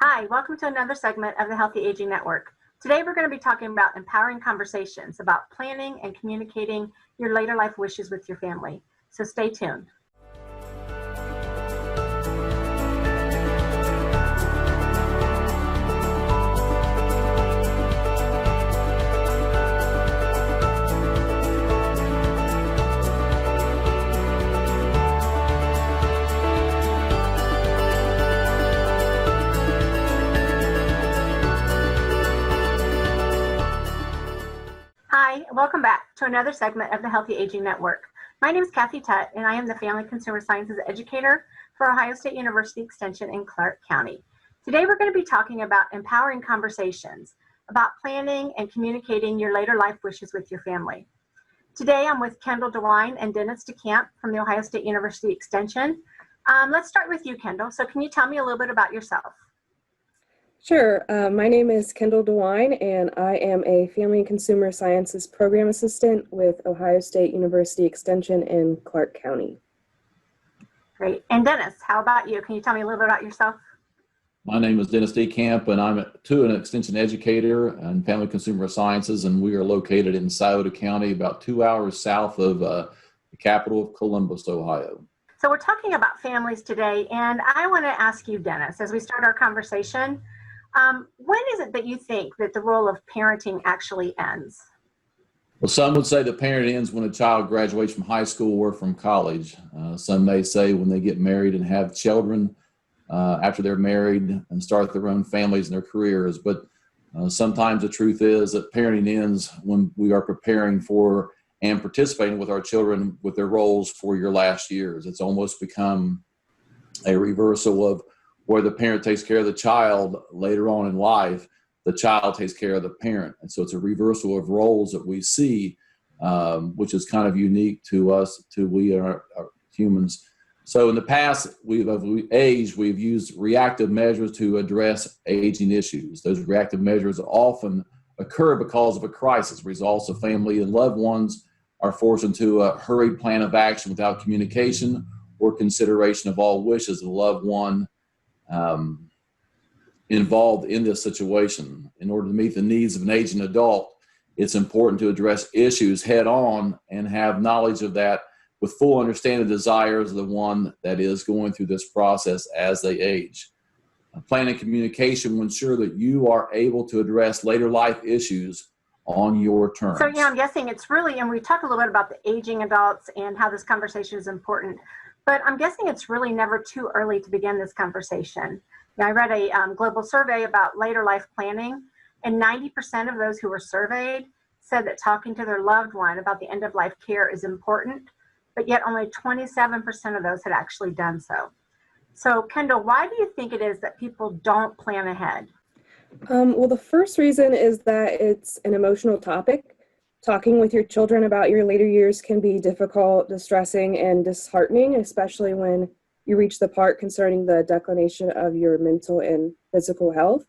Hi, welcome to another segment of the Healthy Aging Network. Today we're going to be talking about empowering conversations about planning and communicating your later life wishes with your family. So stay tuned. Hi, welcome back to another segment of the Healthy Aging Network. My name is Kathy Tutt, and I am the Family Consumer Sciences Educator for Ohio State University Extension in Clark County. Today we're going to be talking about empowering conversations about planning and communicating your later life wishes with your family. Today I'm with Kendall DeWine and Dennis DeCamp from the Ohio State University Extension. Let's start with you, Kendall. So can you tell me a little bit about yourself? Sure. My name is Kendall DeWine, and I am a Family and Consumer Sciences Program Assistant with Ohio State University Extension in Clark County. Great. And Dennis, how about you? Can you tell me a little bit about yourself? My name is Dennis DeCamp, and I'm an extension educator in Family Consumer Sciences, and we are located in Scioto County, about 2 hours south of the capital of Columbus, Ohio. So we're talking about families today, and I want to ask you, Dennis, as we start our conversation, when is it that you think that the role of parenting actually ends? Well, some would say the parenting ends when a child graduates from high school or from college. Some may say when they get married and have children after they're married and start their own families and their careers. But sometimes the truth is that parenting ends when we are preparing for and participating with our children with their roles for your last years. It's almost become a reversal of where the parent takes care of the child later on in life, the child takes care of the parent. And so it's a reversal of roles that we see, which is kind of unique to us, we are humans. So in the past, we've used reactive measures to address aging issues. Those reactive measures often occur because of a crisis. Results of family and loved ones are forced into a hurried plan of action without communication or consideration of all wishes of the loved one involved in this situation. In order to meet the needs of an aging adult, it's important to address issues head on and have knowledge of that with full understanding of the desires of the one that is going through this process as they age. Planning communication will ensure that you are able to address later life issues on your terms. So I'm guessing it's really, and we talked a little bit about the aging adults and how this conversation is important, but I'm guessing it's really never too early to begin this conversation. I read a global survey about later life planning, and 90% of those who were surveyed said that talking to their loved one about the end of life care is important, but yet only 27% of those had actually done so. So Kendall, why do you think it is that people don't plan ahead? Well, the first reason is that it's an emotional topic. Talking with your children about your later years can be difficult, distressing, and disheartening, especially when you reach the part concerning the declination of your mental and physical health,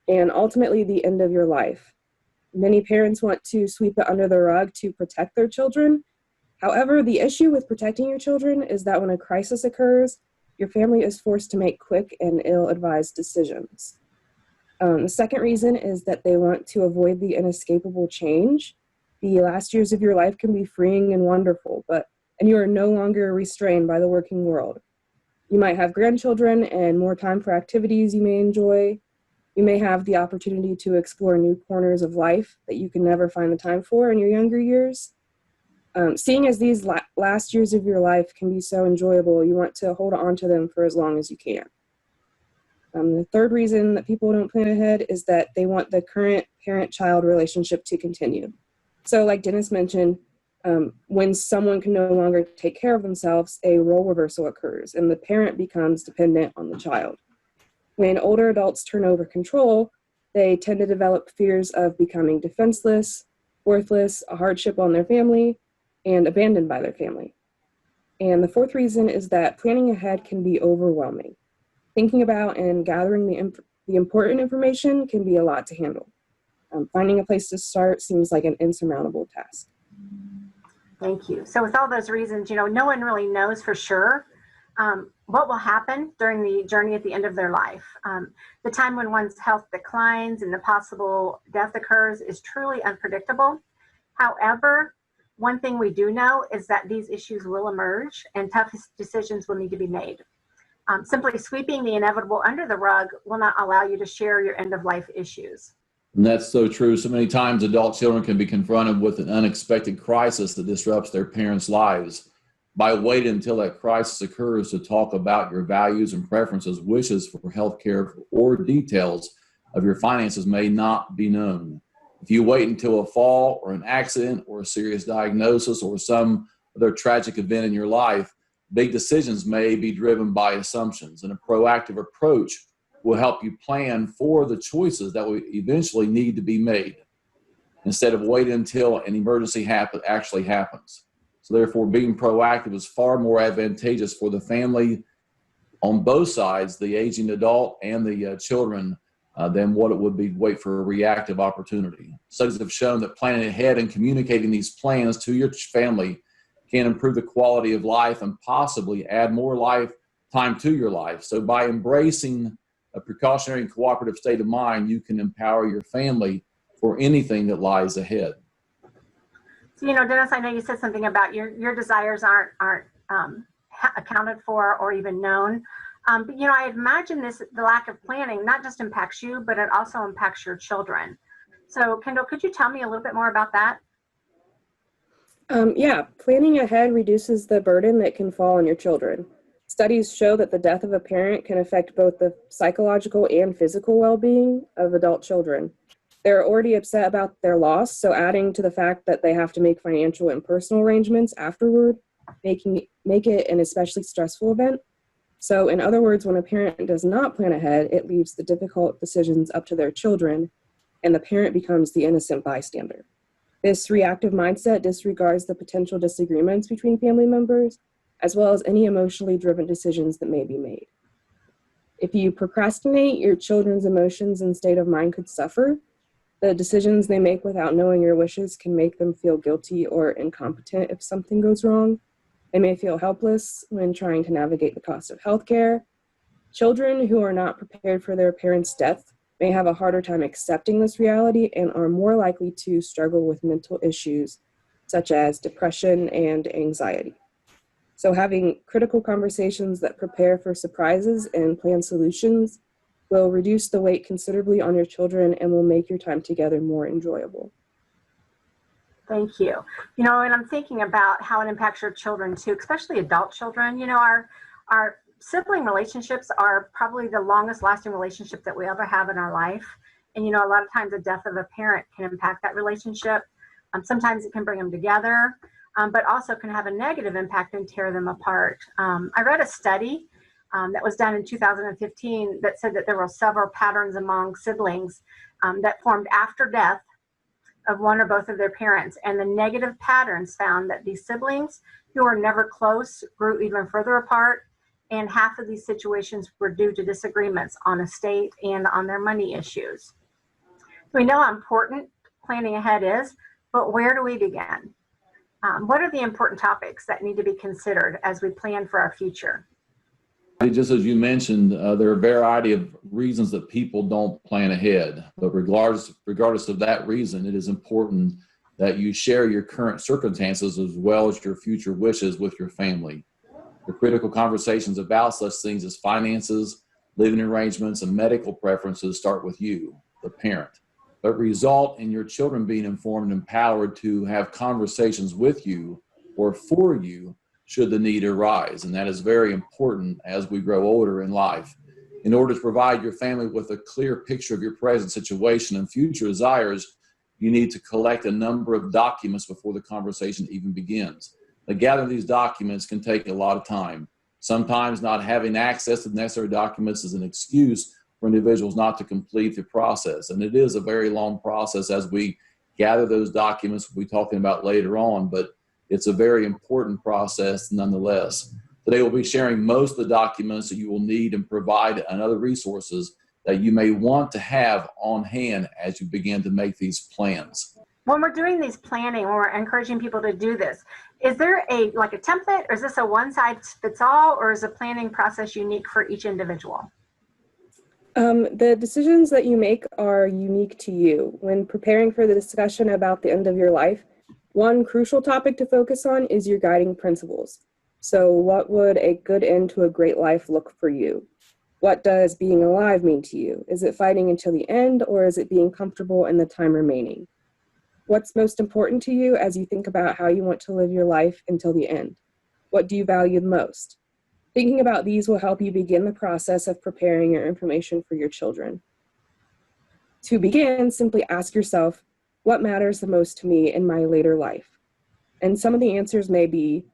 and ultimately the end of your life. Many parents want to sweep it under the rug to protect their children. However, the issue with protecting your children is that when a crisis occurs, your family is forced to make quick and ill-advised decisions. The second reason is that they want to avoid the inescapable change. The last years of your life can be freeing and wonderful, and you are no longer restrained by the working world. You might have grandchildren and more time for activities you may enjoy. You may have the opportunity to explore new corners of life that you can never find the time for in your younger years. Seeing as these last years of your life can be so enjoyable, you want to hold on to them for as long as you can. The third reason that people don't plan ahead is that they want the current parent-child relationship to continue. So like Dennis mentioned, when someone can no longer take care of themselves, a role reversal occurs and the parent becomes dependent on the child. When older adults turn over control, they tend to develop fears of becoming defenseless, worthless, a hardship on their family, and abandoned by their family. And the fourth reason is that planning ahead can be overwhelming. Thinking about and gathering the important information can be a lot to handle. Finding a place to start seems like an insurmountable task. Thank you. So with all those reasons, no one really knows for sure what will happen during the journey at the end of their life. The time when one's health declines and the possible death occurs is truly unpredictable. However, one thing we do know is that these issues will emerge and tough decisions will need to be made. Simply sweeping the inevitable under the rug will not allow you to share your end of life issues. And that's so true. So many times adult children can be confronted with an unexpected crisis that disrupts their parents' lives. By waiting until that crisis occurs to talk about your values and preferences, wishes for health care, or details of your finances may not be known. If you wait until a fall or an accident or a serious diagnosis or some other tragic event in your life, big decisions may be driven by assumptions, and a proactive approach will help you plan for the choices that will eventually need to be made instead of waiting until an emergency actually happens. So therefore, being proactive is far more advantageous for the family on both sides, the aging adult and the children, than what it would be to wait for a reactive opportunity. Studies have shown that planning ahead and communicating these plans to your family can improve the quality of life and possibly add more lifetime to your life. So by embracing a precautionary and cooperative state of mind, you can empower your family for anything that lies ahead. So, Dennis, I know you said something about your desires aren't accounted for or even known. But, I imagine the lack of planning not just impacts you, but it also impacts your children. So, Kendall, could you tell me a little bit more about that? Yeah, planning ahead reduces the burden that can fall on your children. Studies show that the death of a parent can affect both the psychological and physical well-being of adult children. They're already upset about their loss, so adding to the fact that they have to make financial and personal arrangements afterward, make it an especially stressful event. So in other words, when a parent does not plan ahead, it leaves the difficult decisions up to their children, and the parent becomes the innocent bystander. This reactive mindset disregards the potential disagreements between family members, as well as any emotionally driven decisions that may be made. If you procrastinate, your children's emotions and state of mind could suffer. The decisions they make without knowing your wishes can make them feel guilty or incompetent if something goes wrong. They may feel helpless when trying to navigate the cost of healthcare. Children who are not prepared for their parents' death may have a harder time accepting this reality and are more likely to struggle with mental issues such as depression and anxiety. So having critical conversations that prepare for surprises and plan solutions will reduce the weight considerably on your children and will make your time together more enjoyable. Thank you. And I'm thinking about how it impacts your children too, especially adult children. Our sibling relationships are probably the longest lasting relationship that we ever have in our life. And, a lot of times the death of a parent can impact that relationship. Sometimes it can bring them together, but also can have a negative impact and tear them apart. I read a study that was done in 2015 that said that there were several patterns among siblings that formed after death of one or both of their parents. And the negative patterns found that these siblings who were never close grew even further apart. And half of these situations were due to disagreements on estate and on their money issues. So we know how important planning ahead is, but where do we begin? What are the important topics that need to be considered as we plan for our future? Just as you mentioned, there are a variety of reasons that people don't plan ahead. But regardless of that reason, it is important that you share your current circumstances as well as your future wishes with your family. The critical conversations about such things as finances, living arrangements, and medical preferences start with you, the parent, but result in your children being informed and empowered to have conversations with you or for you should the need arise. And that is very important as we grow older in life. In order to provide your family with a clear picture of your present situation and future desires, you need to collect a number of documents before the conversation even begins. The gathering of these documents can take a lot of time. Sometimes not having access to the necessary documents is an excuse for individuals not to complete the process. And it is a very long process as we gather those documents we'll be talking about later on, but it's a very important process nonetheless. Today we'll be sharing most of the documents that you will need and provide and other resources that you may want to have on hand as you begin to make these plans. When we're doing these planning, when we're encouraging people to do this, is there a template, or is this a one size fits all, or is the planning process unique for each individual? The decisions that you make are unique to you. When preparing for the discussion about the end of your life, one crucial topic to focus on is your guiding principles. So what would a good end to a great life look for you? What does being alive mean to you? Is it fighting until the end, or is it being comfortable in the time remaining? What's most important to you as you think about how you want to live your life until the end? What do you value the most? Thinking about these will help you begin the process of preparing your information for your children. To begin, simply ask yourself, what matters the most to me in my later life? And some of the answers may be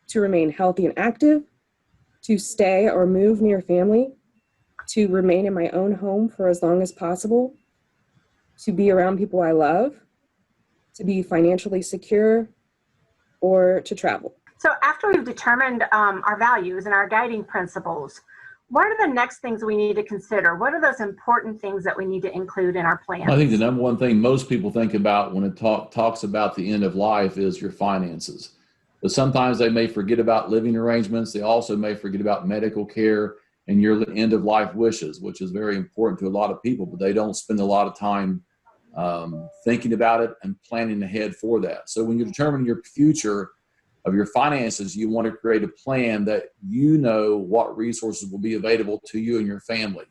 to remain healthy and active, to stay or move near family, to remain in my own home for as long as possible, to be around people I love, to be financially secure, or to travel. So after we've determined our values and our guiding principles, what are the next things we need to consider? What are those important things that we need to include in our plan? I think the number one thing most people think about when it talks about the end of life is your finances. But sometimes they may forget about living arrangements. They also may forget about medical care and your end of life wishes, which is very important to a lot of people, but they don't spend a lot of time thinking about it and planning ahead for that. So when you determine your future of your finances, you want to create a plan that you know what resources will be available to you and your family.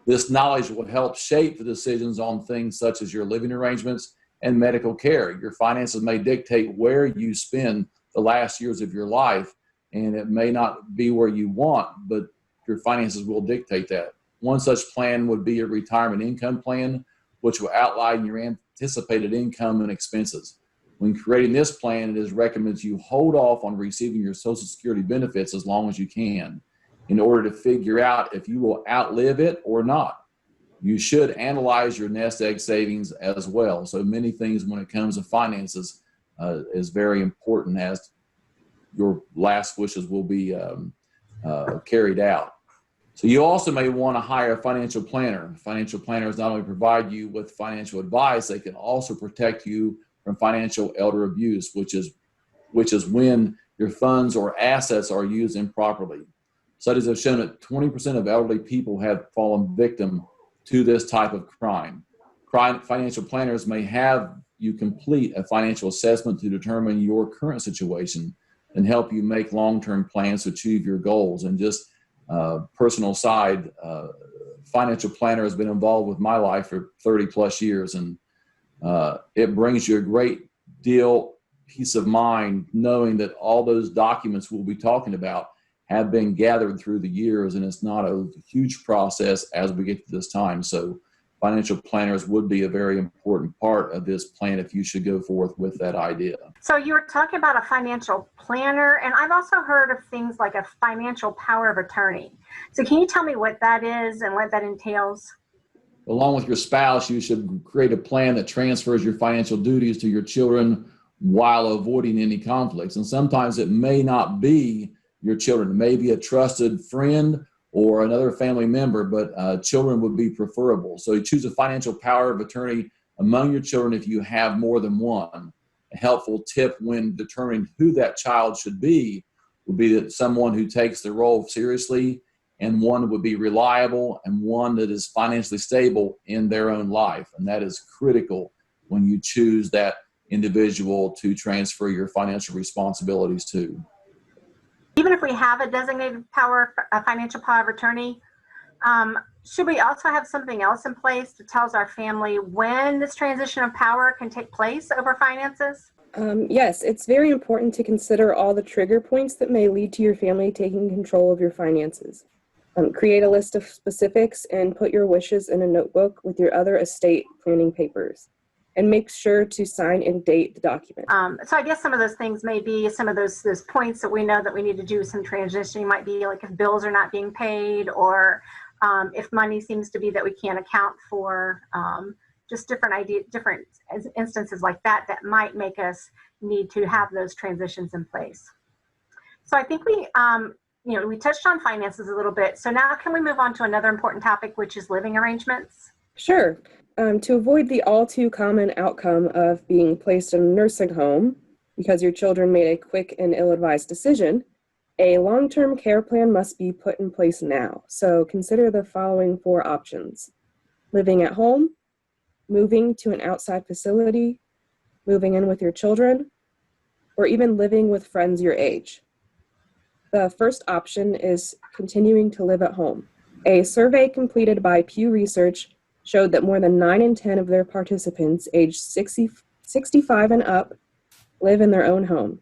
This knowledge will help shape the decisions on things such as your living arrangements and medical care. Your finances may dictate where you spend the last years of your life, and it may not be where you want, but your finances will dictate that. One such plan would be a retirement income plan, which will outline your anticipated income and expenses. When creating this plan, it is recommended you hold off on receiving your Social Security benefits as long as you can in order to figure out if you will outlive it or not. You should analyze your nest egg savings as well. So many things when it comes to finances is very important, as your last wishes will be carried out. So you also may want to hire a financial planner. Financial planners not only provide you with financial advice, they can also protect you from financial elder abuse, which is when your funds or assets are used improperly. Studies have shown that 20% of elderly people have fallen victim to this type of crime. Financial planners may have you complete a financial assessment to determine your current situation and help you make long-term plans to achieve your goals. And just personal side, financial planner has been involved with my life for 30 plus years, and it brings you a great deal peace of mind knowing that all those documents we'll be talking about have been gathered through the years, and it's not a huge process as we get to this time. So financial planners would be a very important part of this plan if you should go forth with that idea. So you were talking about a financial planner, and I've also heard of things like a financial power of attorney. So can you tell me what that is and what that entails? Along with your spouse, you should create a plan that transfers your financial duties to your children while avoiding any conflicts. And sometimes it may not be your children. It may be a trusted friend or another family member, but children would be preferable. So you choose a financial power of attorney among your children if you have more than one. A helpful tip when determining who that child should be would be that someone who takes the role seriously, and one would be reliable, and one that is financially stable in their own life. And that is critical when you choose that individual to transfer your financial responsibilities to. Even if we have a designated financial power of attorney, should we also have something else in place that tells our family when this transition of power can take place over finances? Yes, it's very important to consider all the trigger points that may lead to your family taking control of your finances. Create a list of specifics and put your wishes in a notebook with your other estate planning papers. And make sure to sign and date the document. So I guess some of those things may be some of those points that we know that we need to do some transitioning. Might be like if bills are not being paid, or if money seems to be that we can't account for, just different instances like that might make us need to have those transitions in place. So I think we touched on finances a little bit. So now can we move on to another important topic, which is living arrangements? Sure. To avoid the all too common outcome of being placed in a nursing home because your children made a quick and ill-advised decision, a long-term care plan must be put in place now. So consider the following 4 options: living at home, moving to an outside facility, moving in with your children, or even living with friends your age. The first option is continuing to live at home. A survey completed by Pew Research showed that more than 9 in 10 of their participants aged 65 and up live in their own home.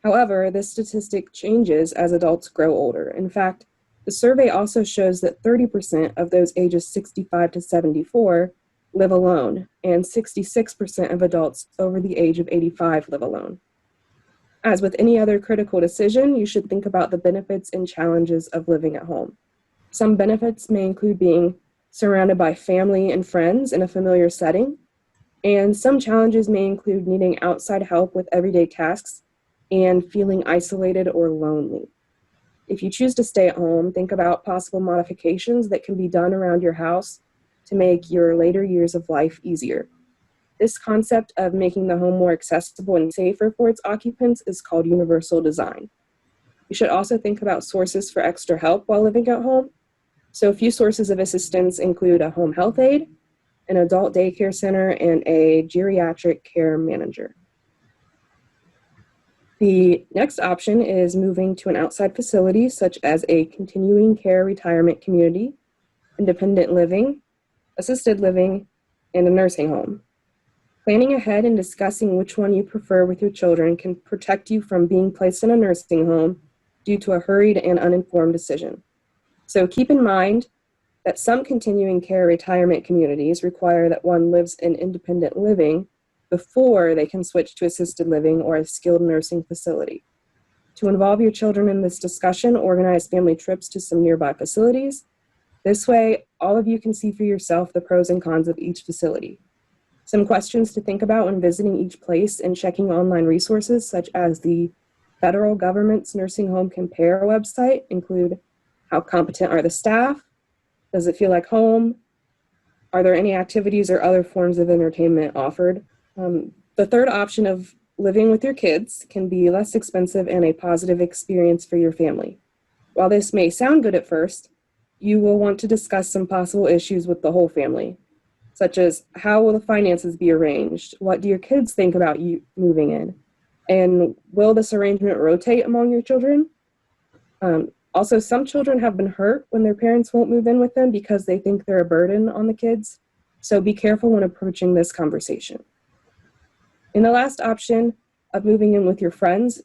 However, this statistic changes as adults grow older. In fact, the survey also shows that 30% of those ages 65 to 74 live alone, and 66% of adults over the age of 85 live alone. As with any other critical decision, you should think about the benefits and challenges of living at home. Some benefits may include being surrounded by family and friends in a familiar setting, and some challenges may include needing outside help with everyday tasks and feeling isolated or lonely. If you choose to stay at home, think about possible modifications that can be done around your house to make your later years of life easier. This concept of making the home more accessible and safer for its occupants is called universal design. You should also think about sources for extra help while living at home. So a few sources of assistance include a home health aide, an adult daycare center, and a geriatric care manager. The next option is moving to an outside facility, such as a continuing care retirement community, independent living, assisted living, and a nursing home. Planning ahead and discussing which one you prefer with your children can protect you from being placed in a nursing home due to a hurried and uninformed decision. So keep in mind that some continuing care retirement communities require that one lives in independent living before they can switch to assisted living or a skilled nursing facility. To involve your children in this discussion, organize family trips to some nearby facilities. This way, all of you can see for yourself the pros and cons of each facility. Some questions to think about when visiting each place and checking online resources such as the federal government's Nursing Home Compare website include: how competent are the staff? Does it feel like home? Are there any activities or other forms of entertainment offered? The third option of living with your kids can be less expensive and a positive experience for your family. While this may sound good at first, you will want to discuss some possible issues with the whole family, such as how will the finances be arranged? What do your kids think about you moving in? And will this arrangement rotate among your children? Also, some children have been hurt when their parents won't move in with them because they think they're a burden on the kids. So be careful when approaching this conversation. In the last option of moving in with your friends,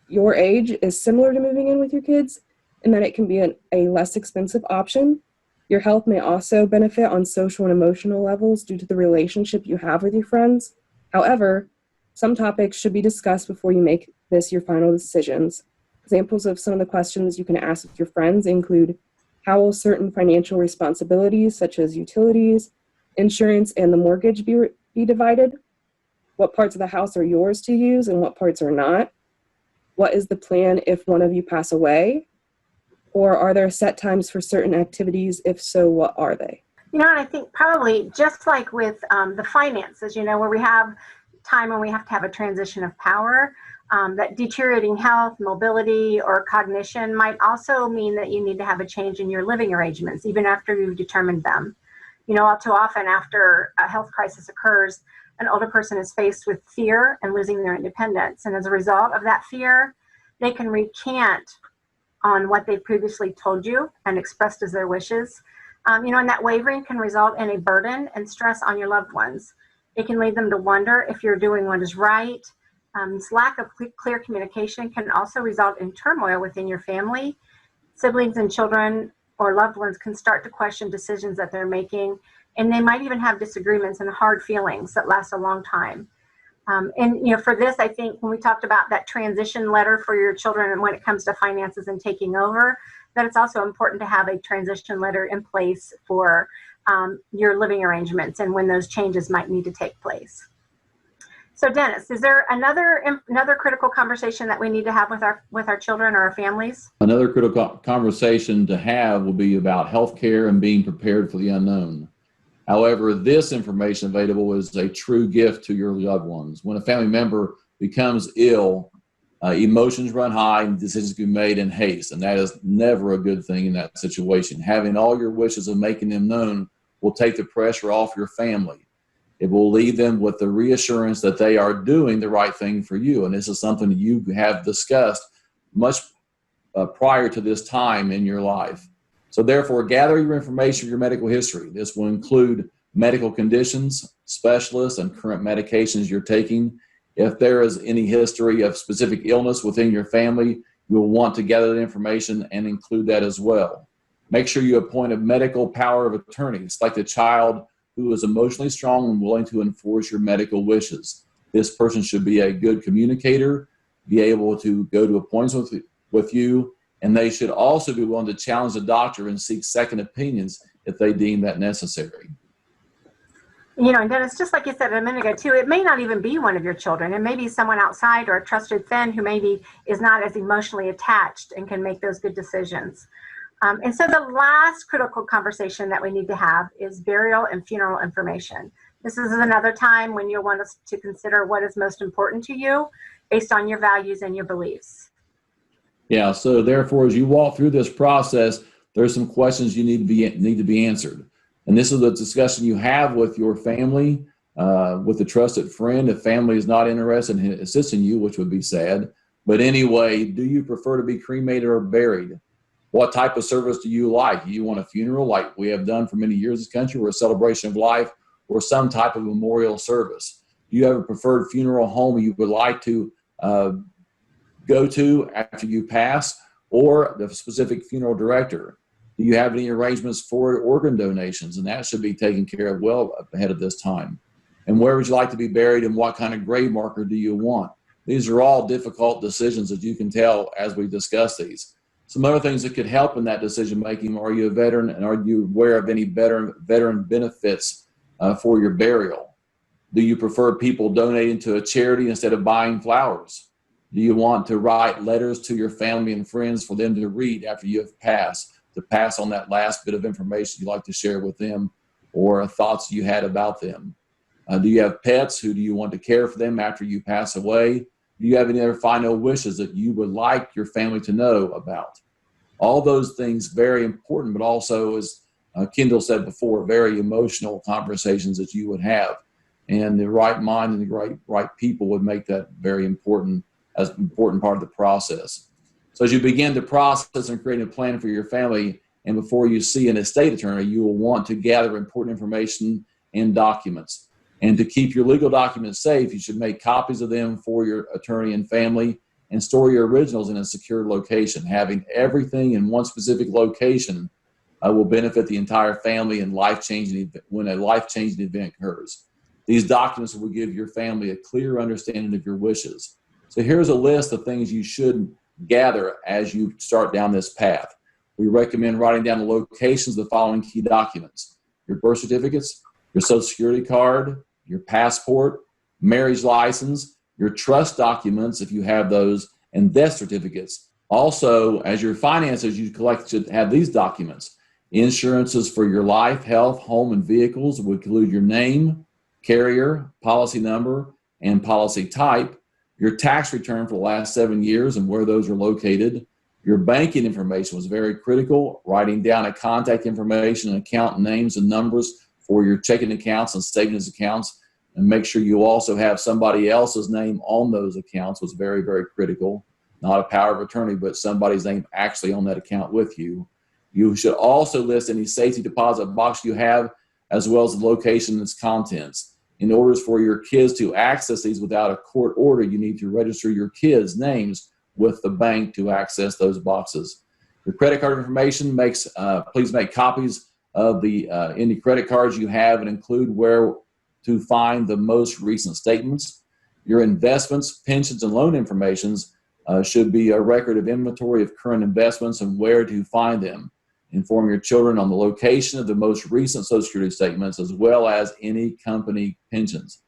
your age is similar to moving in with your kids in that it can be a less expensive option. Your health may also benefit on social and emotional levels due to the relationship you have with your friends. However, some topics should be discussed before you make this your final decisions. Examples of some of the questions you can ask with your friends include: how will certain financial responsibilities such as utilities, insurance, and the mortgage be divided? What parts of the house are yours to use and what parts are not? What is the plan if one of you pass away? Or are there set times for certain activities? If so, what are they? You know, and I think probably just like with the finances, you know, where we have time when we have to have a transition of power, that deteriorating health, mobility, or cognition might also mean that you need to have a change in your living arrangements, even after you've determined them. You know, all too often after a health crisis occurs, an older person is faced with fear and losing their independence. And as a result of that fear, they can recant on what they previously told you and expressed as their wishes. You know, and that wavering can result in a burden and stress on your loved ones. It can lead them to wonder if you're doing what is right. This lack of clear communication can also result in turmoil within your family. Siblings and children or loved ones can start to question decisions that they're making, and they might even have disagreements and hard feelings that last a long time. And, you know, for this, I think when we talked about that transition letter for your children and when it comes to finances and taking over, that it's also important to have a transition letter in place for your living arrangements and when those changes might need to take place. So Dennis, is there another critical conversation that we need to have with our children or our families? Another critical conversation to have will be about healthcare and being prepared for the unknown. However, this information available is a true gift to your loved ones. When a family member becomes ill, emotions run high and decisions can be made in haste, and that is never a good thing in that situation. Having all your wishes and making them known will take the pressure off your family. It will leave them with the reassurance that they are doing the right thing for you, and this is something that you have discussed much prior to this time in your life. So therefore, gather your information, your medical history. This will include medical conditions, specialists, and current medications you're taking. If there is any history of specific illness within your family, you'll want to gather the information and include that as well. Make sure you appoint a medical power of attorney. Select a child who is emotionally strong and willing to enforce your medical wishes. This person should be a good communicator, be able to go to appointments with you, and they should also be willing to challenge the doctor and seek second opinions if they deem that necessary. You know, and Dennis, just like you said a minute ago too, it may not even be one of your children. It may be someone outside or a trusted friend who maybe is not as emotionally attached and can make those good decisions. And so the last critical conversation that we need to have is burial and funeral information. This is another time when you'll want us to consider what is most important to you based on your values and your beliefs. Yeah, so therefore, as you walk through this process, there's some questions you need to be answered. And this is the discussion you have with your family, with a trusted friend. If family is not interested in assisting you, which would be sad. But anyway, do you prefer to be cremated or buried? What type of service do you like? Do you want a funeral like we have done for many years in this country, or a celebration of life, or some type of memorial service? Do you have a preferred funeral home you would like to go to after you pass, or the specific funeral director? Do you have any arrangements for organ donations? And that should be taken care of well ahead of this time. And where would you like to be buried, and what kind of grave marker do you want? These are all difficult decisions, as you can tell as we discuss these. Some other things that could help in that decision making: are you a veteran, and are you aware of any veteran benefits for your burial? Do you prefer people donating to a charity instead of buying flowers? Do you want to write letters to your family and friends for them to read after you have passed, to pass on that last bit of information you'd like to share with them, or thoughts you had about them? Do you have pets? Who do you want to care for them after you pass away? Do you have any other final wishes that you would like your family to know about? All those things very important, but also, as Kendall said before, very emotional conversations that you would have. And the right mind and the right people would make that very important, as an important part of the process. So as you begin the process and creating a plan for your family, and before you see an estate attorney, you will want to gather important information and documents. And to keep your legal documents safe, you should make copies of them for your attorney and family, and store your originals in a secure location. Having everything in one specific location will benefit the entire family and when a life-changing event occurs. These documents will give your family a clear understanding of your wishes. So here's a list of things you should gather as you start down this path. We recommend writing down the locations of the following key documents: your birth certificates, your social security card, your passport, marriage license, your trust documents, if you have those, and death certificates. Also, as your finances you collect should have these documents: insurances for your life, health, home, and vehicles would include your name, carrier, policy number, and policy type, your tax return for the last 7 years and where those are located. Your banking information was very critical, writing down a contact information and account names and numbers for your checking accounts and savings accounts, and make sure you also have somebody else's name on those accounts was very, very critical. Not a power of attorney, but somebody's name actually on that account with you. You should also list any safety deposit box you have, as well as the location and its contents. In order for your kids to access these without a court order, you need to register your kids' names with the bank to access those boxes. Your credit card information, please make copies of any credit cards you have, and include where to find the most recent statements. Your investments, pensions, and loan informations should be a record of inventory of current investments and where to find them. Inform your children on the location of the most recent Social Security statements, as well as any company pensions.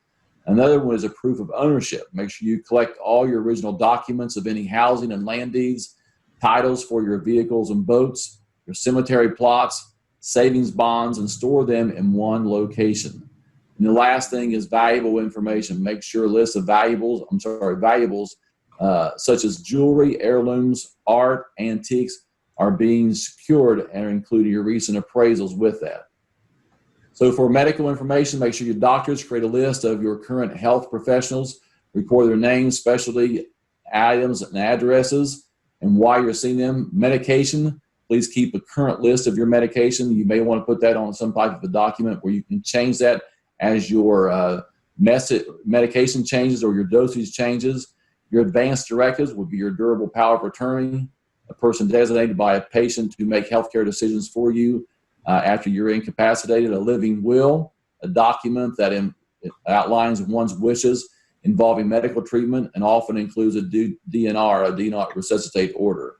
Another one is a proof of ownership. Make sure you collect all your original documents of any housing and land deeds, titles for your vehicles and boats, your cemetery plots, savings bonds, and store them in one location. And the last thing is valuable information. Make sure a list of valuables such as jewelry, heirlooms, art, antiques are being secured and including your recent appraisals with that. So for medical information, make sure your doctors create a list of your current health professionals, record their names, specialty items, and addresses, and why you're seeing them. Medication, please keep a current list of your medication. You may want to put that on some type of a document where you can change that as your medication changes or your dosage changes. Your advanced directives would be your durable power of attorney, a person designated by a patient to make healthcare decisions for you after you're incapacitated, a living will, a document that outlines one's wishes involving medical treatment and often includes a DNR, a do not resuscitate order.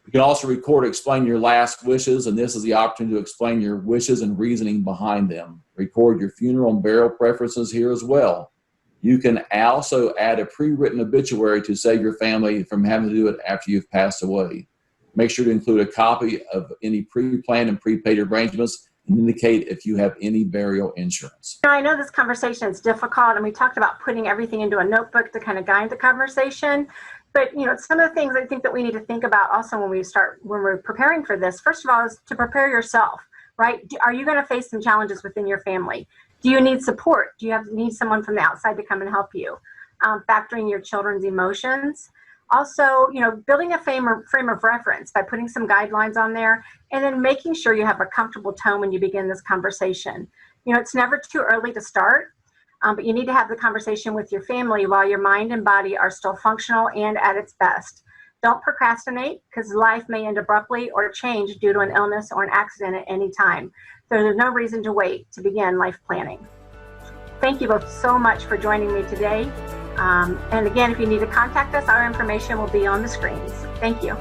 You can also record, explain your last wishes, and this is the opportunity to explain your wishes and reasoning behind them. Record your funeral and burial preferences here as well. You can also add a pre-written obituary to save your family from having to do it after you've passed away. Make sure to include a copy of any pre-planned and prepaid arrangements and indicate if you have any burial insurance. I know this conversation is difficult, and we talked about putting everything into a notebook to kind of guide the conversation. But some of the things I think that we need to think about also when we're preparing for this, first of all, is to prepare yourself, right? Are you going to face some challenges within your family? Do you need support? Do you need someone from the outside to come and help you? Factoring your children's emotions. Also, building a frame of reference by putting some guidelines on there, and then making sure you have a comfortable tone when you begin this conversation. It's never too early to start, but you need to have the conversation with your family while your mind and body are still functional and at its best. Don't procrastinate, because life may end abruptly or change due to an illness or an accident at any time. So there's no reason to wait to begin life planning. Thank you both so much for joining me today. And again, if you need to contact us, our information will be on the screens. Thank you.